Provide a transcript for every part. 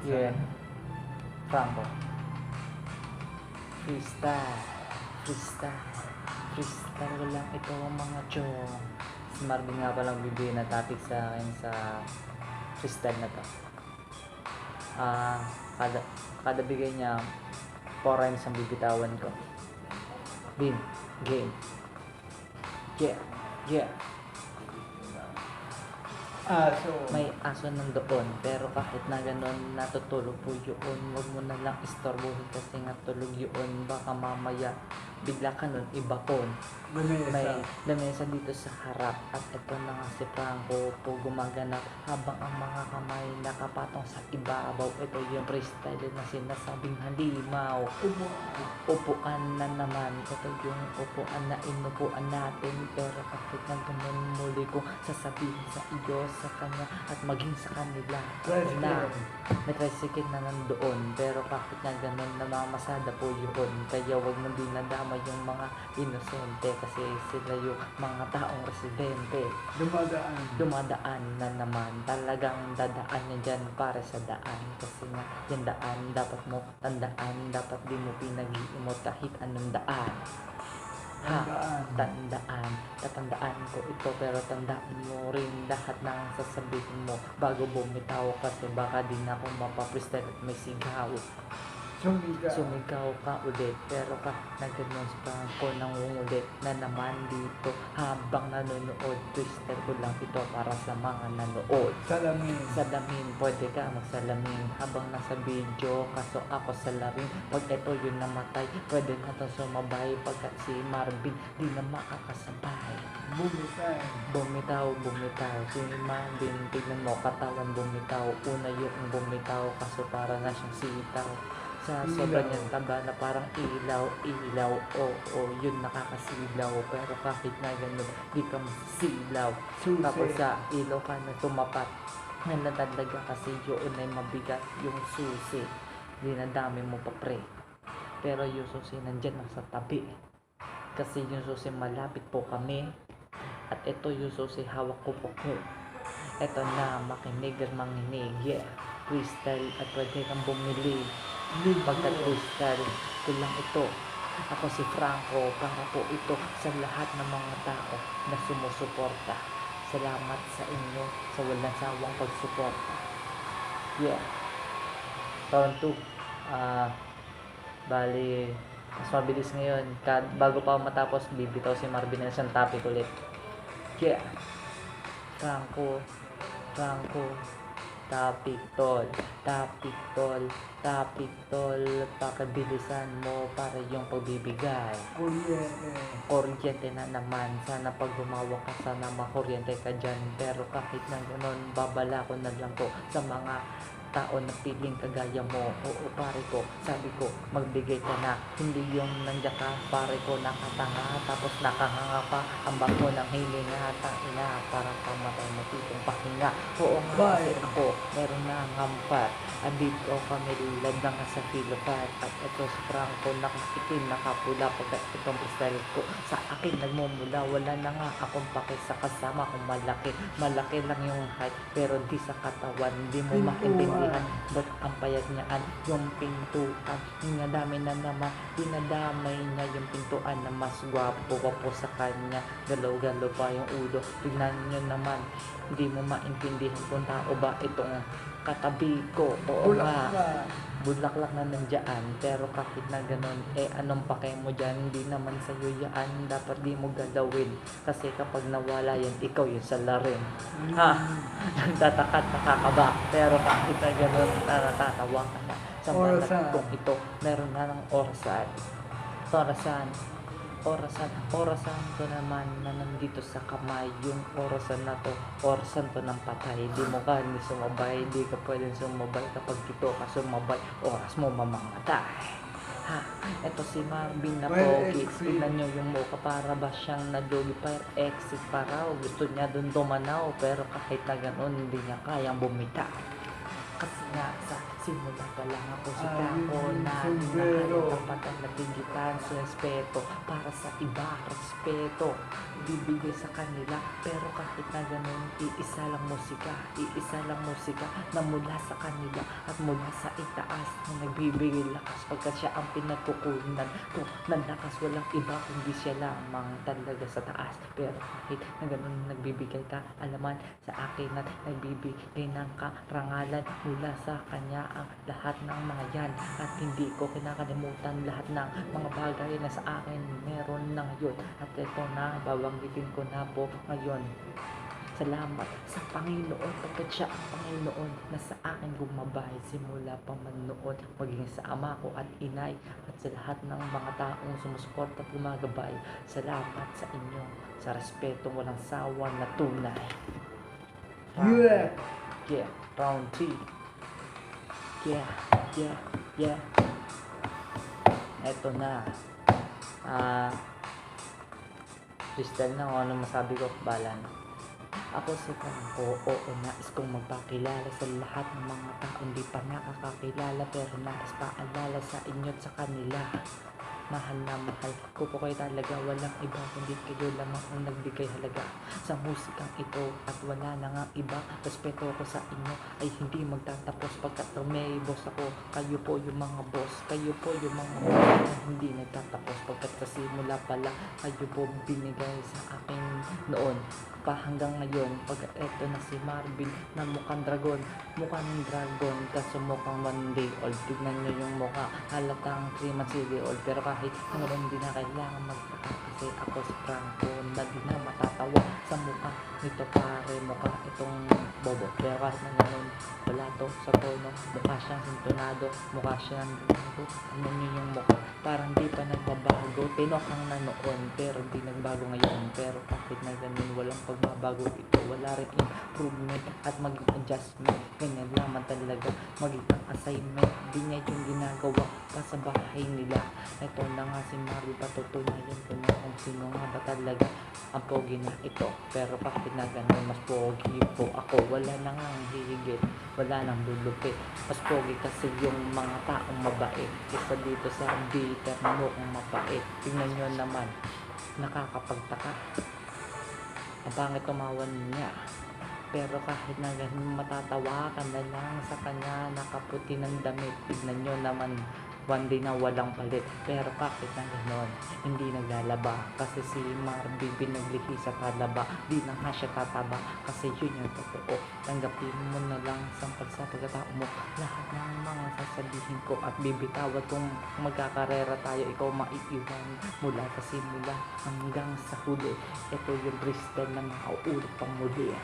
Yeah. Franco. Freestyle. Freestyle. Freestyle ko lang ito mga chong. Si Marvin nga palang bibigyan na topic sa akin sa freestyle na to. Kada bigay niya 4 rhymes ang bibitawan ko. Win. Game. Yeah. Yeah. Aso. May aso ng doon, pero kahit na ganun natutulog po yun. Huwag mo na lang istorbohin kasi nga tulog yun. Baka mamaya bigla ka nun ibakon. May lamesa dito sa harap at ito na nga si Franco po gumaganap habang ang mga kamay nakapatong sa ibabaw. Ito yung freestyle na sinasabing halimaw. Upuan na naman, ito yung upuan na inupuan natin, pero kahit na ganun muli kong sasabihin sa iyo, sa kanya at maging sa kanila na may tricycle na nandoon, pero kahit na ganun namamasada po yun. Kaya wag mo din nadama yung mga inosente kasi sila yung mga taong residente. Dumadaan na naman, talagang dadaan yan dyan para sa daan, kasi nga yung daan dapat mo tandaan, dapat di mo pinag-iimot kahit anong daan. Tatandaan ko ito, pero tandaan mo rin lahat ng sasabihin mo bago bumitaw, kasi baka din ako mapapristal at may sigaw. Sumigaw ka ulit, pero na ganun sa Franco nangungulit na naman dito habang nanonood. Twister ko lang ito para sa mga nanood. Salamin, pwede ka magsalamin habang nasa video, kaso ako salarin. Pag ito yung namatay, pwede na ito sumabay, pagkat si Marvin di na makakasabay. Bumitaw si Marvin, tignan mo katawan bumitaw. Una yung bumitaw, kaso para na siyang sitaw. Sa sobrang niyang taba na parang ilaw, oo, yun nakakasilaw, pero kahit na ganun, di ka masisilaw. Tapos sa ilaw ka na tumapat, na natalaga kasi yun ay mabigat yung susi, dinadami mo pa pre, pero yung susi nandyan nasa tabi, kasi yung susi malapit po kami, at ito yung susi hawak ko po ko. Ito na, makinig at manginig, yeah, freestyle at pwede kang bumili. Pagkat freestyle ko lang ito, ako si Franco, para po ito sa lahat ng mga tao na sumusuporta. Salamat sa inyo sa walang sawang pagsuporta. Yeah. Round 2. Bali, mas mabilis ngayon. Bago pa matapos, bibitaw si Marvin na isang topic ulit. Yeah. Franco, topic tol, pakabilisan mo para yung pagbibigay. Kuryente na naman, sana pag gumawa ka sana makuryente ka dyan, pero kahit na ganun, babala ko na lang po sa mga tao na piling kagaya mo. Oo pare ko, sabi ko magbigay ka na, hindi yung nandiyan ka pare ko nakatanga tapos nakahanga pa, ambak mo ng hilinga, tangina parang pamatay mo titong pahinga. Oo nga kasi ako meron na ngampat, andito kami lilad na nga sa filopat, at ito si Franco nakakitim nakapula, pagka itong freestyle ko sa akin nagmumula, wala na nga akong pake sa kasama kung malaki lang yung height, pero di sa katawan, di mo maintindihan ba't ang payat niyaan yung pintuan, nga dami na naman dinadamay niya yung pintuan na mas gwapo ko po sa kanya, galaw-galaw pa yung ulo, tignan nyo naman, hindi mo maintindihan kung tao ba itong katabi ko. Oo nga, bulaklak na nandiyan, pero kahit na ganun, anong pake mo dyan, hindi naman sa'yo yan, dapat di mo galawin, kasi kapag nawala yan, ikaw yung salarin. Nagtataka ka ba, pero kahit na ganun, natatawa ka na sa mga kung ito, meron na ng orasan ko naman na nandito sa kamay, yung orasan na to, orasan to ng patay, di mo ka hindi sumabay, di ka pwedeng sumabay, kapag dito ka sumabay, oras mo mamamatay. Eto si Marvin na pogi, tignan nyo yung mukha, para ba siyang nadogi, fire exit pa raw, gusto niya dun dumanaw, pero kahit na ganun, hindi niya kayang bumitaw. Kasi nga sa simula pa lang ako si Franco na nakayang tapatan na pigitan sa respeto, para sa iba respeto, nagbibigay sa kanila. Pero kahit na ganun, iisa lang musika na mula sa kanila at mula sa itaas na nagbibigay lakas pagkat siya ang pinagkukunan ko ng lakas. Walang iba kundi siya lamang talaga sa taas. Pero kahit na ganun, nagbibigay ka alaman sa akin at nagbibigay ng karangalan mula sa kanya ang lahat ng mga yan. At hindi ko kinakalimutan lahat ng mga bagay na sa akin meron na ngayon. At ito na, babanggitin ko na po ngayon. Salamat sa Panginoon pagkat siya ang Panginoon na sa akin gumabay simula pa man noon, maging sa ama ko at inay at sa lahat ng mga taong sumusuporta at gumagabay. Salamat sa inyo sa respetong walang sawa na tunay. Yeah, round 3. Yeah. Eto na. Crystal na kung ano masabi ko, balan. Ako si Franco, oo, nais kong magpakilala sa lahat ng mga taong di pa nakakakilala, pero nais paalala sa inyo at sa kanila. Mahal na mahal ko po kayo talaga, walang iba kundi kayo lamang ang nagbigay halaga sa musikang ito at wala na nga iba. Respeto ko sa inyo ay hindi magtatapos pagkat may boss ako. Kayo po yung mga boss, kayo po yung mga boss na hindi nagtatapos pagkat kasi mula pala kayo po binigay sa akin noon pa hanggang ngayon. Pag eto na si Marvin na mukhang dragon kaso mukhang 1 day old. Tignan nyo yung mukha, halatang 3 months old, pero kahit ngayon hindi na kailangan magtaka kasi ako si Franco na di na matatawa sa mukha nito pare, mukha itong bobo. Pero kahit na ngayon wala to sa tono, mukha siyang sintonado, mukha siyang gago. Ano nyo yung mukha, parang di pa nagbabago. Tinok ang na noon pero di nagbago ngayon. Pero kahit na ganun walang pagbabago ito, wala rin improvement at maging adjustment. Ganyan naman talaga maging assignment. Di niya yung ginagawa pa sa bahay nila. Ito na nga si Mario, patutunayan ko na kung sino nga ba talaga ang pogi na ito. Pero kahit na ganun, mas pogi po ako. Wala na nga hihigit, wala nang lulupit. Mas pogi kasi yung mga taong mabait isa dito sa bitter na mukhang mapait. Tingnan nyo naman, nakakapagtaka. Ang pangit tumawan niya. Pero kahit na ganun, matatawa ka na lang sa kanya, nakaputi ng damit. Tignan nyo naman, 1 day na walang palit. Pero kahit na ganun, hindi naglalaba. Kasi si Marvin binaglihi sa talaba. Di na nga siya tataba, kasi yun yung totoo. Tanggapin mo na lang sa pagkatao mo lahat ng mga sasabihin ko at bibitawan kung magkakarera tayo. Ikaw maiiwan mula sa simula hanggang sa huli. Ito yung Bristol na nakaulit pang muli.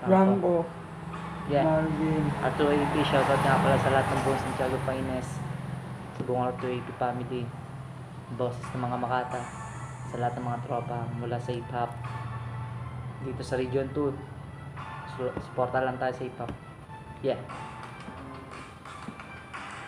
Franco, Yeah. Marvin, R2AP, shoutout nga pala sa lahat ng buong Santiago Paines, sa buong R2AP family, bosses ng mga Makata, sa lahat ng mga tropa mula sa hip-hop dito sa Region 2. Suporta lang tayo sa hip-hop. Yeah.